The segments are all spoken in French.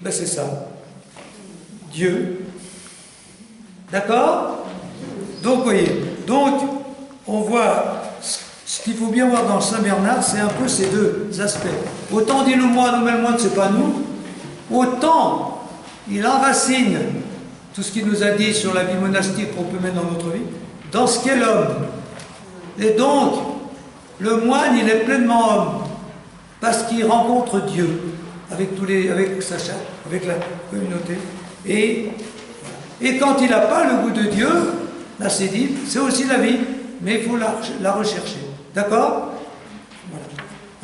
Ben c'est ça. Dieu. D'accord? Donc, vous voyez, donc, on voit, ce qu'il faut bien voir dans Saint Bernard, c'est un peu ces deux aspects. Autant dit le moine, mais le moine, c'est pas nous. Autant, il enracine tout ce qu'il nous a dit sur la vie monastique qu'on peut mettre dans notre vie, dans ce qu'est l'homme. Et donc, le moine, il est pleinement homme, parce qu'il rencontre Dieu, avec sa chair, avec la communauté. Et quand il n'a pas le goût de Dieu, là c'est dit, c'est aussi la vie, mais il faut la rechercher. D'accord? Voilà.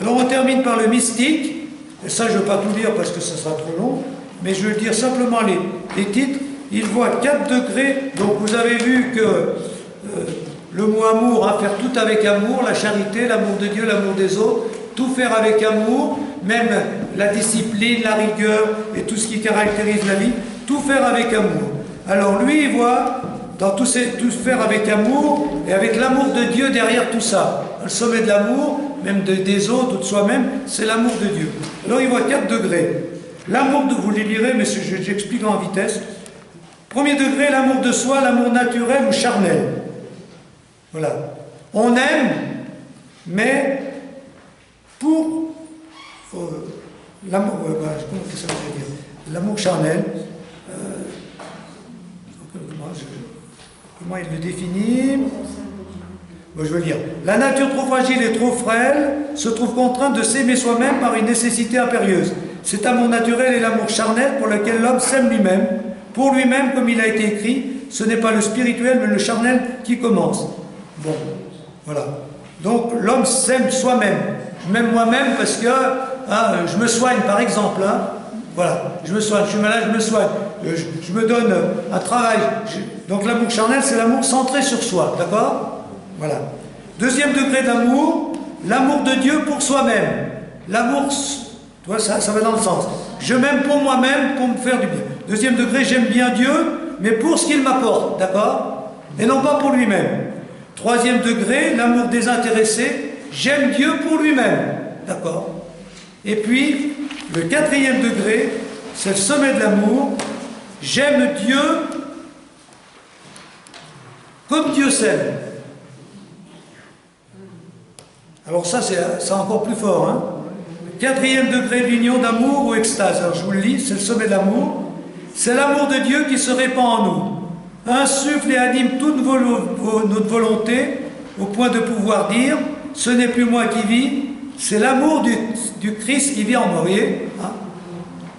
Alors on termine par le mystique, et ça je ne veux pas tout dire parce que ça sera trop long, mais je veux dire simplement les titres. Il voit 4 degrés, donc vous avez vu que le mot amour, faire tout avec amour, la charité, l'amour de Dieu, l'amour des autres, tout faire avec amour, même la discipline, la rigueur et tout ce qui caractérise la vie, tout faire avec amour. Alors lui, il voit dans tout faire avec amour et avec l'amour de Dieu derrière tout ça. Le sommet de l'amour, même des autres ou de soi-même, c'est l'amour de Dieu. Alors il voit 4 degrés. L'amour de, vous les lirez, mais j'explique en vitesse. Premier degré, l'amour de soi, l'amour naturel ou charnel. Voilà. On aime, mais pour l'amour, comment ça veut dire? L'amour charnel. Comment il le définit? Bon, je veux dire, la nature trop fragile et trop frêle se trouve contrainte de s'aimer soi-même par une nécessité impérieuse. Cet amour naturel est l'amour charnel pour lequel l'homme s'aime lui-même. Pour lui-même, comme il a été écrit, ce n'est pas le spirituel, mais le charnel qui commence. Bon, voilà. Donc, l'homme s'aime soi-même. Je m'aime moi-même parce que je me soigne, par exemple. Voilà, je me soigne, je suis malade, je me soigne. Je me donne un travail. Donc, l'amour charnel, c'est l'amour centré sur soi. D'accord? Voilà. Deuxième degré d'amour, l'amour de Dieu pour soi-même. L'amour, tu vois, ça va dans le sens. Je m'aime pour moi-même, pour me faire du bien. Deuxième degré, j'aime bien Dieu, mais pour ce qu'il m'apporte, d'accord? Et non pas pour lui-même. Troisième degré, l'amour désintéressé, j'aime Dieu pour lui-même, d'accord? Et puis, le quatrième degré, c'est le sommet de l'amour, j'aime Dieu comme Dieu s'aime. Alors ça, c'est encore plus fort, hein? Quatrième degré d'union d'amour ou extase. Alors je vous le lis, c'est le sommet de l'amour. C'est l'amour de Dieu qui se répand en nous, insuffle et anime toute notre volonté au point de pouvoir dire « ce n'est plus moi qui vis, c'est l'amour du Christ qui vit en moi. » Vous voyez, hein?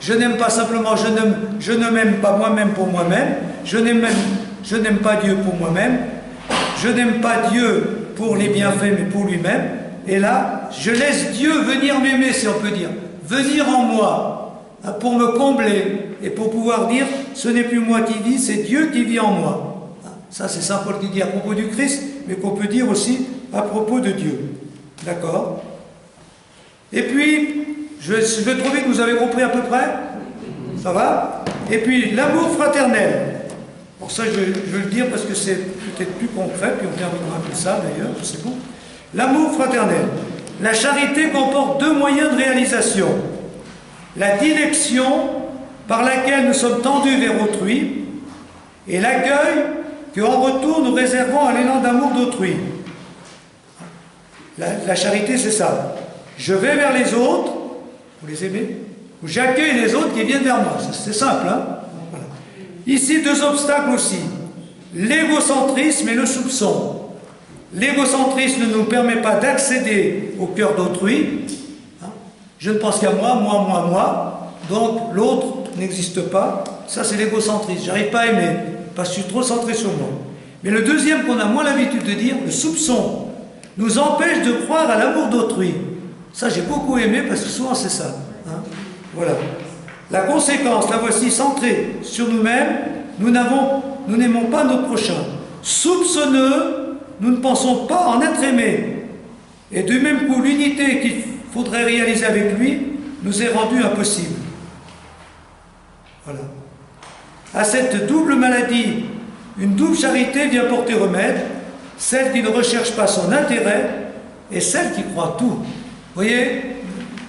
Je n'aime pas simplement, je ne m'aime pas moi-même pour moi-même, je n'aime pas Dieu pour moi-même, je n'aime pas Dieu pour les bienfaits, mais pour lui-même. Et là, je laisse Dieu venir m'aimer, si on peut dire, venir en moi, pour me combler, et pour pouvoir dire, ce n'est plus moi qui vis, c'est Dieu qui vit en moi. Ça, c'est Saint Paul qui dit à propos du Christ, mais qu'on peut dire aussi à propos de Dieu. D'accord? Et puis, je vais trouver que vous avez compris à peu près. Ça va? Et puis, l'amour fraternel. Pour ça, je veux le dire parce que c'est peut-être plus concret, puis on terminera avec ça d'ailleurs, c'est bon. L'amour fraternel. La charité comporte 2 moyens de réalisation. La dilection par laquelle nous sommes tendus vers autrui et l'accueil qu'en retour nous réservons à l'élan d'amour d'autrui. La charité, c'est ça. Je vais vers les autres, vous les aimez, ou j'accueille les autres qui viennent vers moi. C'est simple, hein? Voilà. Ici, 2 obstacles aussi. L'égocentrisme et le soupçon. L'égocentrisme ne nous permet pas d'accéder au cœur d'autrui. Je ne pense qu'à moi, moi. Donc l'autre n'existe pas. Ça, c'est l'égocentrisme. J'arrive pas à aimer parce que je suis trop centré sur moi. Mais le deuxième qu'on a moins l'habitude de dire, le soupçon, nous empêche de croire à l'amour d'autrui. Ça, j'ai beaucoup aimé parce que souvent c'est ça. Voilà. La conséquence, la voici, centrée sur nous-mêmes, nous n'aimons pas notre prochain. Soupçonneux, nous ne pensons pas en être aimés. Et du même coup, l'unité qu'il faudrait réaliser avec lui nous est rendue impossible. Voilà. À cette double maladie, une double charité vient porter remède, celle qui ne recherche pas son intérêt et celle qui croit tout. Vous voyez,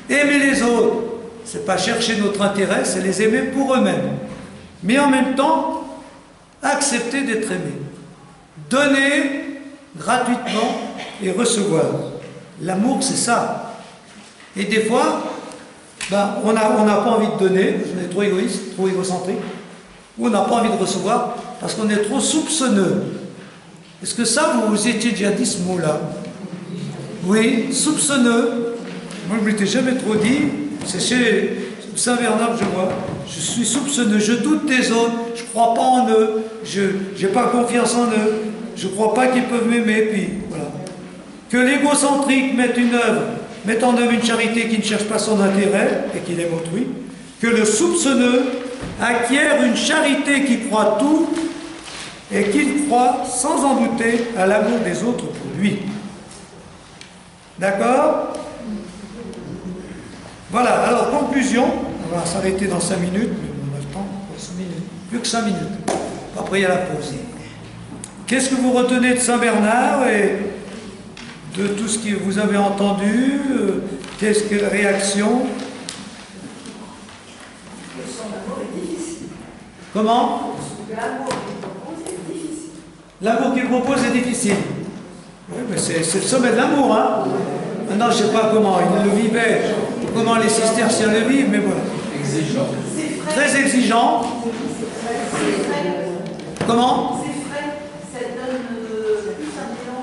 aimer les autres, c'est pas chercher notre intérêt, c'est les aimer pour eux-mêmes. Mais en même temps, accepter d'être aimé. Donner gratuitement et recevoir. L'amour, c'est ça. Et des fois, on n'a pas envie de donner, on est trop égoïste, trop égocentrique, ou on n'a pas envie de recevoir parce qu'on est trop soupçonneux. Est-ce que ça, vous étiez déjà dit ce mot-là? Oui, soupçonneux. Moi, je ne m'étais jamais trop dit. C'est chez Saint-Bernard que je vois. Je suis soupçonneux, je doute des autres, je ne crois pas en eux, je n'ai pas confiance en eux, je ne crois pas qu'ils peuvent m'aimer, puis voilà. Que l'égocentrique mette en œuvre une charité qui ne cherche pas son intérêt et qui aime autrui. Que le soupçonneux acquiert une charité qui croit tout et qu'il croit sans en douter à l'amour des autres pour lui. D'accord? Voilà, alors conclusion, on va s'arrêter dans 5 minutes, mais on a le temps pour 5 minutes, plus que 5 minutes. Après il y a la pause. Qu'est-ce que vous retenez de Saint-Bernard et de tout ce que vous avez entendu? Qu'est-ce que la réaction? Comment? L'amour qu'il propose est difficile. Oui, mais c'est le sommet de l'amour, hein? Maintenant, je ne sais pas comment ils le vivaient, comment les cisterciens le vivent, mais voilà. Exigeant. Très exigeant. Comment? C'est frais, ça donne plus un élan.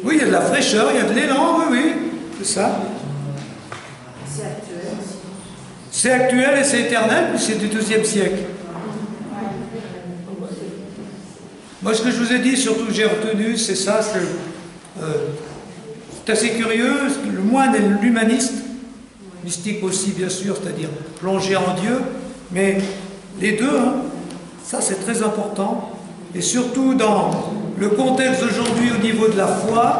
Oui, il y a de la fraîcheur, il y a de l'élan, oui, oui, c'est ça. C'est actuel aussi. C'est actuel et c'est éternel, puis c'est du XIIe siècle. Moi, ce que je vous ai dit, surtout j'ai retenu, c'est ça, c'est assez curieux. Le moine est l'humaniste, mystique aussi, bien sûr, c'est-à-dire plongé en Dieu, mais les deux, hein, ça c'est très important, et surtout dans le contexte d'aujourd'hui au niveau de la foi,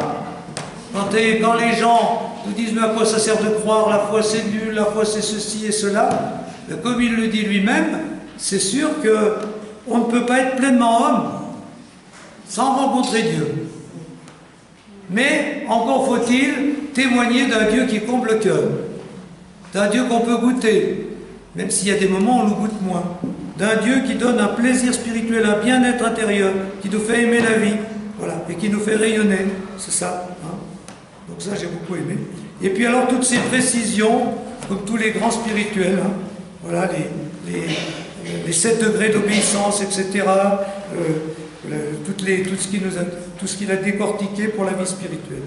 quand les gens nous disent mais à quoi ça sert de croire, la foi c'est nul, la foi c'est ceci et cela, comme il le dit lui-même, c'est sûr qu'on ne peut pas être pleinement homme sans rencontrer Dieu. Mais encore faut-il témoigner d'un Dieu qui comble le cœur, d'un Dieu qu'on peut goûter, même s'il y a des moments où on le goûte moins, d'un Dieu qui donne un plaisir spirituel, un bien-être intérieur, qui nous fait aimer la vie, voilà, et qui nous fait rayonner, c'est ça. Hein. Donc ça, j'ai beaucoup aimé. Et puis alors, toutes ces précisions, comme tous les grands spirituels, hein, voilà, les 7 degrés d'obéissance, etc., tout ce qu'il a décortiqué pour la vie spirituelle.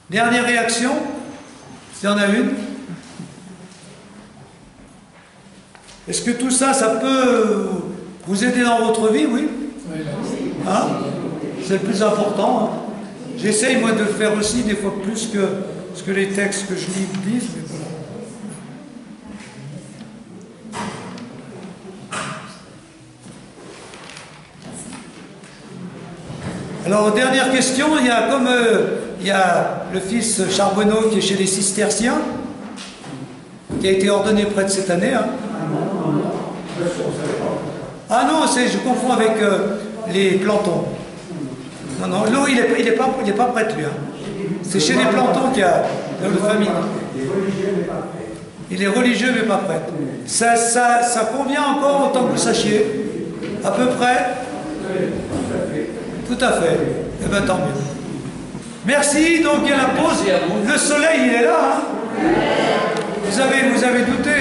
Dernière réaction, s'il y en a une. Est-ce que tout ça, ça peut vous aider dans votre vie? Oui. Hein? C'est le plus important. Hein? J'essaye, moi, de le faire aussi, des fois plus que ce que les textes que je lis disent. Mais voilà. Alors, dernière question, il y a le fils Charbonneau qui est chez les cisterciens, qui a été ordonné prêtre cette année. Hein. Ah non, je confonds avec les plantons. Non, il n'est pas prêtre, lui. Hein. C'est chez les plantons qu'il y a une famille. Il est religieux, mais pas prêtre. Ça convient encore autant que vous sachiez. À peu près. Tout à fait. Eh bien, tant mieux. Merci, donc il y a la pause. Le soleil, il est là. Hein. Vous avez douté.